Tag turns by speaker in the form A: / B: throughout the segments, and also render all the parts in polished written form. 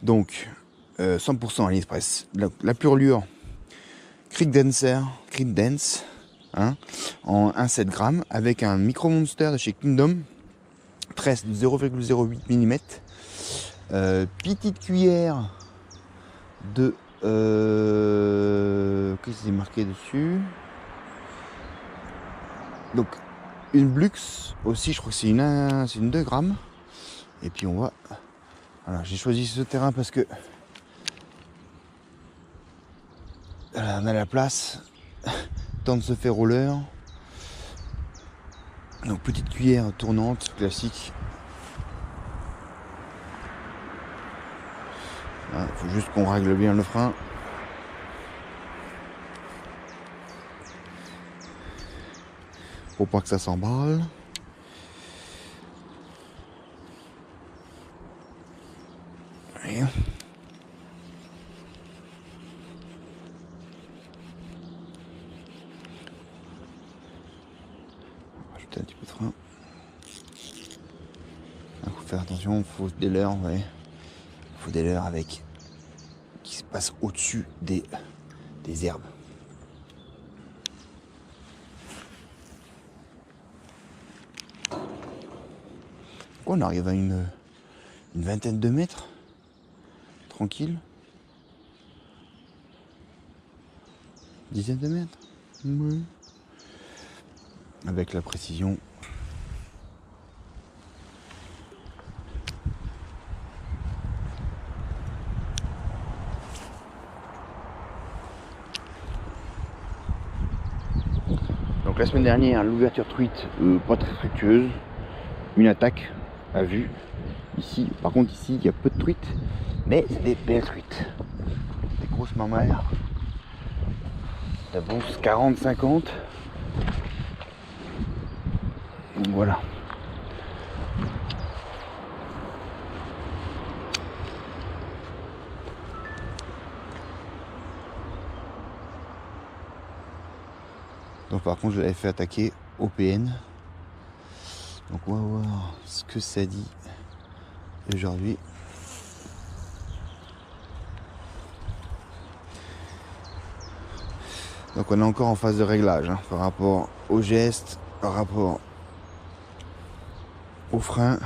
A: Donc 100% AliExpress. La purlure Creek Dance, hein, en 1,7 g avec un micro monster de chez Kingdom, tresse de 0,08 mm, petite cuillère de qu'est-ce qui est marqué dessus, donc une Blux aussi, je crois que c'est une 2 grammes. Et puis on va, voilà, j'ai choisi ce terrain parce que on a la place, temps de se faire roller. Donc petite cuillère tournante classique. Il faut juste qu'on règle bien le frein. Faut pas que ça s'emballe. Et... rajouter un petit peu de frein. Il faut faire attention, faut des leurres, ouais. Faut des leurres avec qui se passe au-dessus des herbes. On arrive à une vingtaine de mètres. Tranquille. Dizaine de mètres. Oui. Avec la précision. Donc la semaine dernière, l'ouverture truite pas très fructueuse. Une attaque à vue. Ici, par contre ici, il y a peu de truites. Mais c'est des belles truites. Des grosses mammaires. D'avance 40-50. Donc voilà. Donc par contre je l'avais fait attaquer au PN. Donc on va voir ce que ça dit aujourd'hui. Donc on est encore en phase de réglage hein, par rapport au geste, par rapport au frein.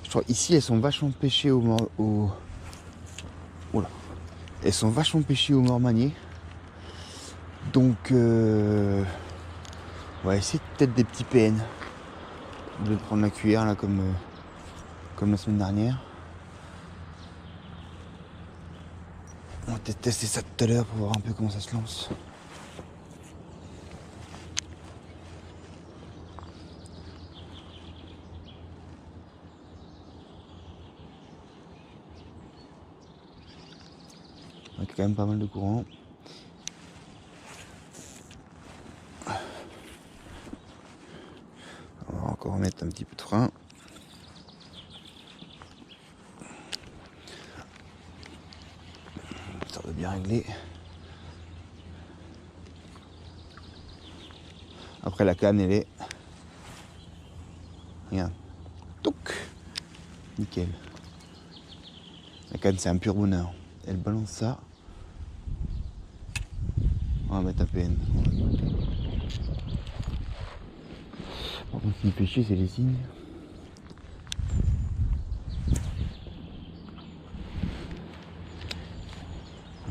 A: Je trouve ici elles sont vachement pêchées Oula. Elles sont vachement pêchées au mormanier. Donc on va essayer peut-être des petits PN. Je vais prendre la cuillère là comme la semaine dernière. On va peut-être tester ça tout à l'heure pour voir un peu comment ça se lance. Avec quand même pas mal de courant. On va encore mettre un petit peu de frein. Histoire de bien régler. Après la canne elle est. Regarde. Touc. Nickel. La canne c'est un pur bonheur. Elle balance ça. On va mettre un PN. Par contre ce qui me fait chier c'est les signes.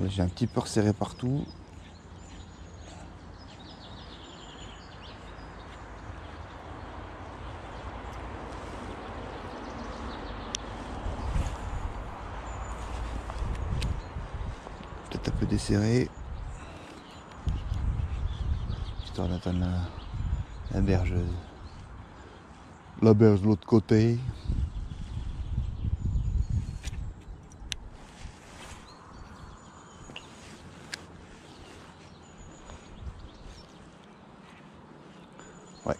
A: J'ai un petit peu resserré partout. Peut-être un peu desserré. Histoire d'attendre la bergeuse. La berge de l'autre côté. Ouais.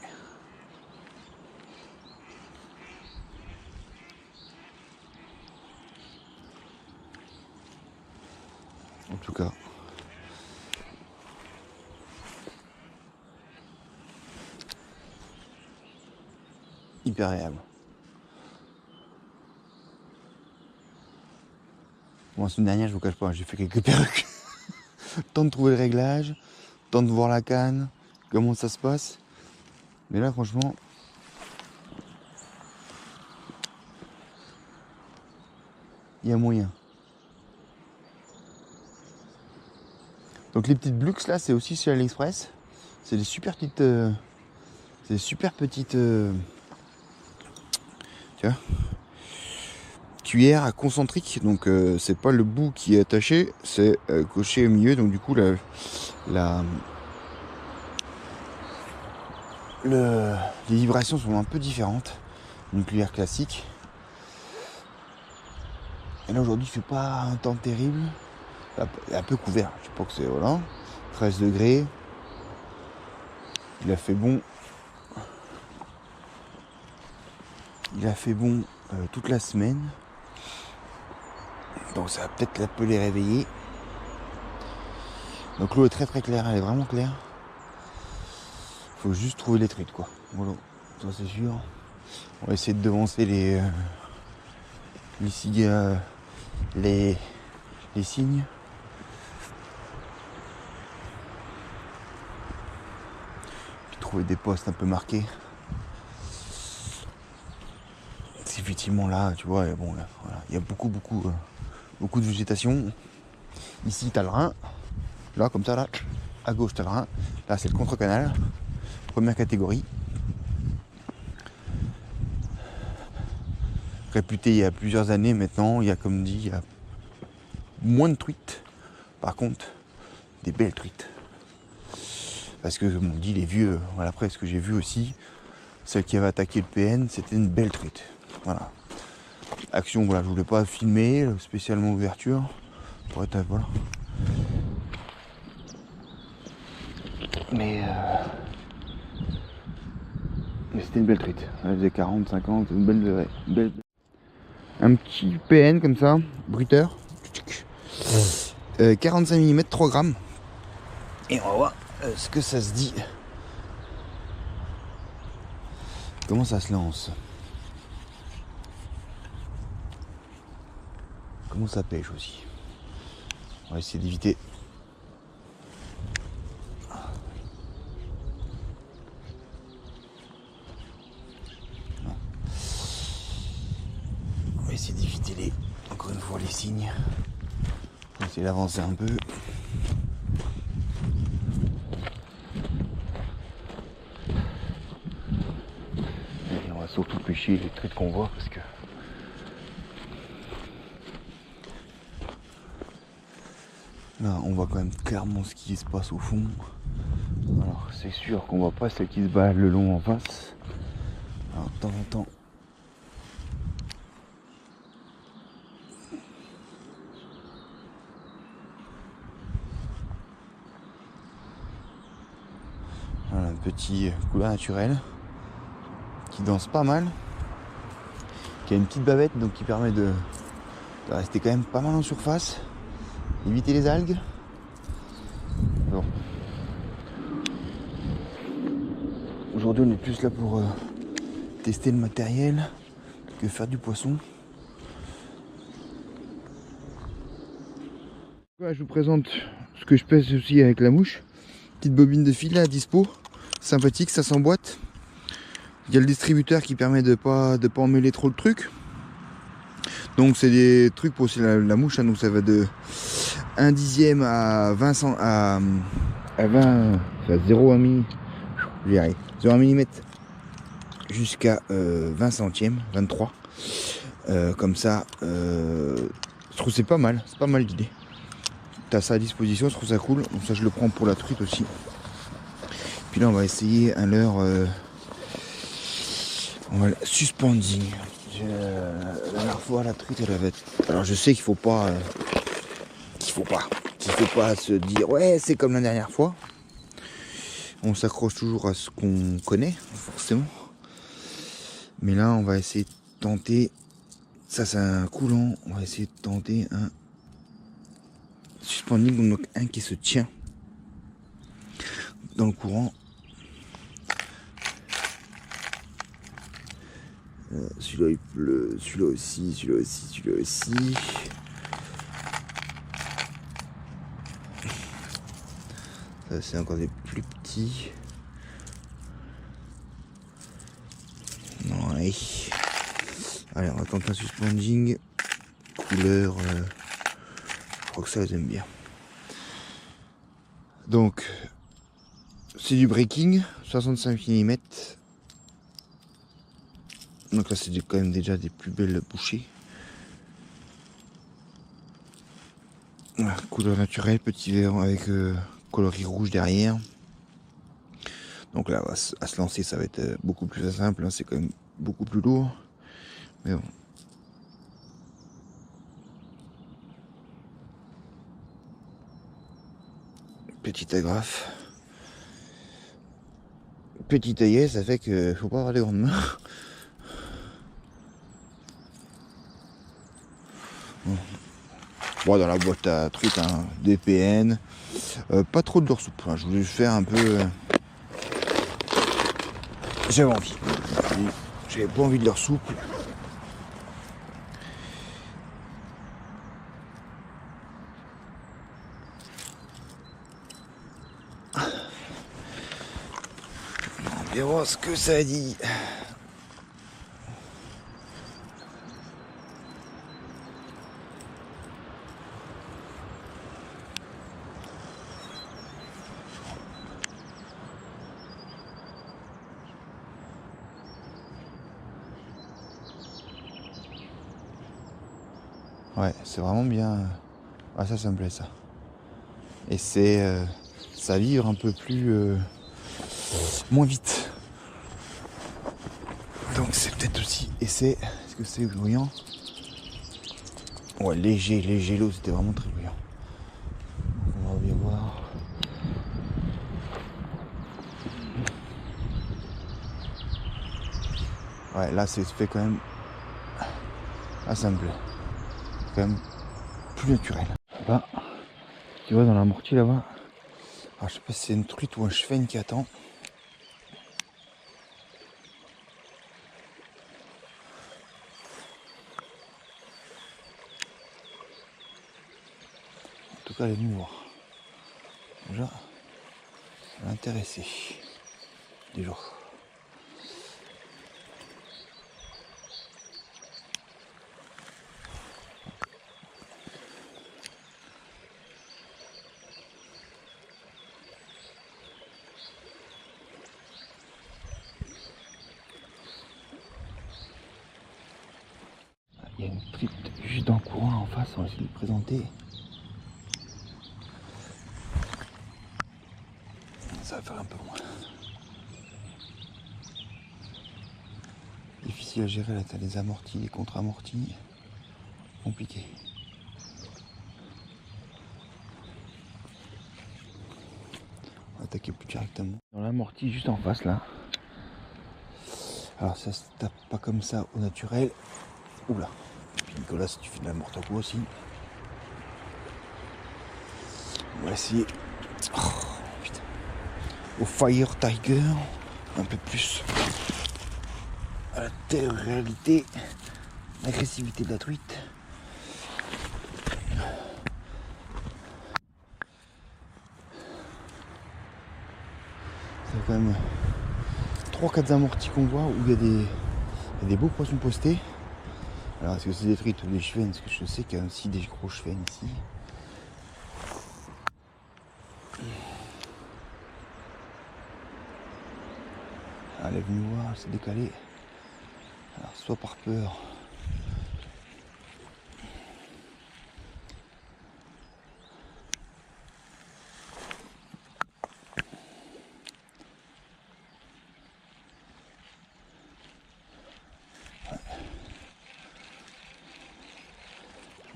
A: En tout cas. Hyper agréable. Bon, la semaine dernière, je vous cache pas, j'ai fait quelques perruques. Temps de trouver le réglage, temps de voir la canne, comment ça se passe. Mais là, franchement, il y a moyen. Donc les petites Blux là, c'est aussi chez AliExpress. C'est des super petites, tu vois, cuillères à concentrique. Donc c'est pas le bout qui est attaché, c'est coché au milieu. Donc du coup les vibrations sont un peu différentes d'une cuillère classique. Et là aujourd'hui, il fait pas un temps terrible. Un peu couvert, je sais pas que c'est, voilà, 13 degrés, il a fait bon toute la semaine, donc ça va peut-être un peu les réveiller. Donc l'eau est très très claire, elle est vraiment claire, faut juste trouver les truites quoi, voilà, ça c'est sûr. On va essayer de devancer les cygnes. Trouver des postes un peu marqués. C'est effectivement là, tu vois, bon, là, voilà, il y a beaucoup de végétation. Ici, t'as le Rhin. Là, comme ça, là, à gauche, t'as le Rhin. Là, c'est le contre-canal. Première catégorie. Réputé il y a plusieurs années maintenant. Il y a, comme dit, il y a moins de truites. Par contre, des belles truites. Parce que, comme on dit, les vieux, voilà, après, ce que j'ai vu aussi, celle qui avait attaqué le PN, c'était une belle truite. Voilà. Action, voilà, je voulais pas filmer, spécialement ouverture. Pour être, voilà. Mais c'était une belle truite. Elle faisait 40, 50, une belle. Un petit PN comme ça, bruteur. 45 mm, 3 grammes. Et on va voir ce que ça se dit. Comment ça se lance. Comment ça pêche aussi. On va essayer d'éviter. On va essayer d'éviter encore une fois les signes. On va essayer d'avancer un peu. Et on va surtout pêcher les truites qu'on voit parce que là on voit quand même clairement ce qui se passe au fond. Alors c'est sûr qu'on voit pas celle qui se bat le long en face. Alors de temps en temps. Voilà, un petit couleur naturel qui danse pas mal, qui a une petite bavette donc qui permet de rester quand même pas mal en surface, éviter les algues. Bon. Aujourd'hui on est plus là pour tester le matériel que faire du poisson. Je vous présente ce que je pêche aussi avec la mouche. Petite bobine de filet à dispo, sympathique, ça s'emboîte. Il y a le distributeur qui permet de pas emmêler trop le truc. Donc c'est des trucs pour aussi la mouche, hein, donc ça va de 1 dixième à 20 à 20, enfin 0,1 mm, je vais y arriver, 0,1 mm jusqu'à 20 centièmes, 23. Comme ça, je trouve c'est pas mal l'idée. T'as ça à disposition, je trouve ça cool. Donc ça je le prends pour la truite aussi. Puis là on va essayer un leurre suspending. La dernière fois la truite elle avait. Alors je sais qu'il faut pas se dire ouais c'est comme la dernière fois. On s'accroche toujours à ce qu'on connaît, forcément. Mais là on va essayer de tenter. Ça c'est un coulant, on va essayer de tenter un suspending, donc un qui se tient dans le courant. Celui-là il pleut, celui-là aussi, celui-là aussi, celui-là aussi. Ça c'est encore des plus petits. Ouais. Allez, on va tenter un suspending. Couleur, je crois que ça j'aime bien. Donc, c'est du breaking, 65 mm. Donc là, c'est quand même déjà des plus belles bouchées. Voilà, couleur naturelle, petit verre avec coloris rouge derrière. Donc là, à se lancer, ça va être beaucoup plus simple. Hein, c'est quand même beaucoup plus lourd. Mais bon. Petite agrafe. Petit œillet, ça fait que faut pas avoir les grandes mains. Bon, dans la boîte à trucs, hein, DPN. Pas trop de leur soupe. Hein, je voulais faire un peu. J'avais envie. J'avais pas envie de leur soupe. On verra ce que ça dit. Ouais, c'est vraiment bien. Ah, ça me plaît ça. Et c'est ça vivre un peu plus moins vite. Donc c'est peut-être aussi. Et c'est. Est-ce que c'est bruyant? Ouais, léger l'eau, c'était vraiment très bruyant. On va bien voir. Ouais, là c'est fait quand même. Ah, ça me plaît. Quand même plus naturel. Là, tu vois dans la mortie là-bas. Alors je sais pas si c'est une truite ou un chevenne qui attend. En tout cas, elle est venue voir. Déjà, elle est intéressée. Déjà. Il y a une truite juste dans le courant en face, on va essayer de le présenter. Ça va faire un peu loin. Difficile à gérer là, t'as les amortis, les contre-amortis. Compliqué. On va attaquer plus directement. Dans l'amorti juste en face là. Alors ça se tape pas comme ça au naturel. Oula. Puis Nicolas, si tu fais de la morte à coup aussi. On va essayer. Oh, putain. Au Fire Tiger. Un peu plus. À la réalité. L'agressivité de la truite. C'est quand même 3-4 amortis qu'on voit où il y a des beaux poissons postés. Alors est-ce que c'est des truites ou des chevennes? Parce que je sais qu'il y a aussi des gros chevennes ici. Elle est venue voir, elle s'est décalée. Alors soit par peur.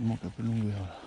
A: Il manque un peu de longueur là.